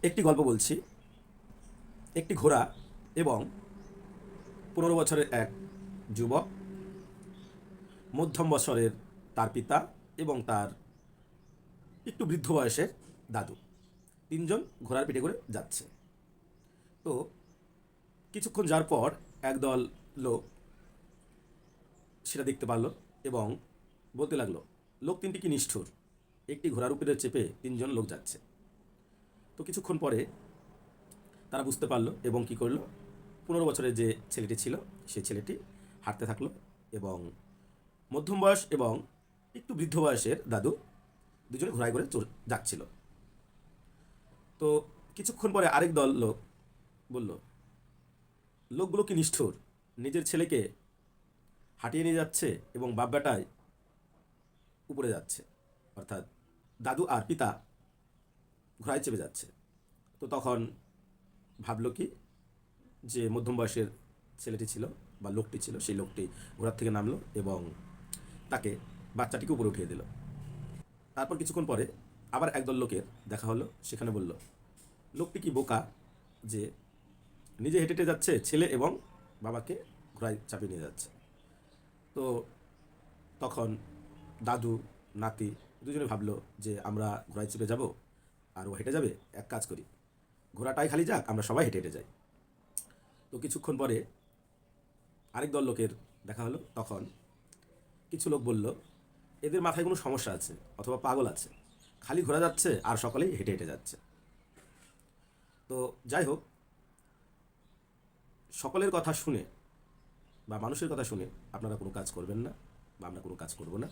একটি গল্প বলছি। একটি ঘোড়া এবং 15 বছরের এক যুবক, মধ্যম বয়সের তার পিতা এবং তার একটু বৃদ্ধ বয়সের দাদু, তিনজন ঘোড়ার পিঠে করে যাচ্ছে। তো কিছুক্ষণ যাওয়ার পর একদল লোক সেটা দেখতে পারলো এবং বলতে লাগলো, লোক তিনটি কি নিষ্ঠুর, একটি ঘোড়ার উপরে চেপে তিনজন লোক যাচ্ছে। তো কিছুক্ষণ পরে তারা বুঝতে পারলো এবং কি করলো, 15 বছরের যে ছেলেটি ছিল সেই ছেলেটি হাঁটতে থাকলো এবং মধ্যম বয়স এবং একটু বৃদ্ধ বয়সের দাদু দুজনে ঘোড়ায় করে যাচ্ছিল। তো কিছুক্ষণ পরে আরেক দল লোক বলল, লোকগুলো কি নিষ্ঠুর, নিজের ছেলেকে হাঁটিয়ে নিয়ে যাচ্ছে এবং বাপ বেটায় উপরে যাচ্ছে, অর্থাৎ দাদু আর পিতা ঘোড়ায় চেপে যাচ্ছে। তো তখন ভাবলো কি, যে মধ্যম বয়সের ছেলেটি ছিল বা লোকটি ছিল, সেই লোকটি ঘোড়ার থেকে নামলো এবং তাকে বাচ্চাটিকে উপরে উঠিয়ে দিল। তারপর কিছুক্ষণ পরে আবার একদল লোকের দেখা হলো, সেখানে বলল, লোকটি কি বোকা যে নিজে হেঁটে হেঁটে যাচ্ছে, ছেলে এবং বাবাকে ঘোড়ায় চাপিয়ে নিয়ে যাচ্ছে। তো তখন দাদু নাতি দুজনে ভাবলো যে আমরা ঘোড়ায় চেপে যাব আর ও হেঁটে যাবে, এক কাজ করি, ঘোড়াটাই খালি যাক, আমরা সবাই হেঁটে হেঁটে যাই। তো কিছুক্ষণ পরে আরেক দল লোকের দেখা হলো। তখন কিছু লোক বলল, এদের মাথায় কোনো সমস্যা আছে অথবা পাগল আছে, খালি ঘোরা যাচ্ছে আর সকলেই হেঁটে হেঁটে যাচ্ছে। তো যাই হোক, সকলের কথা শুনে বা মানুষের কথা শুনে আপনারা কোনো কাজ করবেন না বা আমরা কোনো কাজ করব না।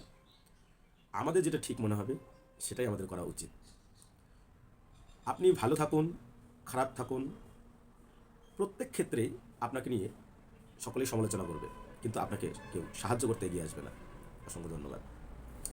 আমাদের যেটা ঠিক মনে হবে সেটাই আমাদের করা উচিত। আপনি ভালো থাকুন, খারাপ থাকুন, প্রত্যেক ক্ষেত্রেই আপনাকে নিয়ে সকলেই সমালোচনা করবে, কিন্তু আপনাকে কেউ সাহায্য করতে এগিয়ে আসবে না। অসংখ্য ধন্যবাদ।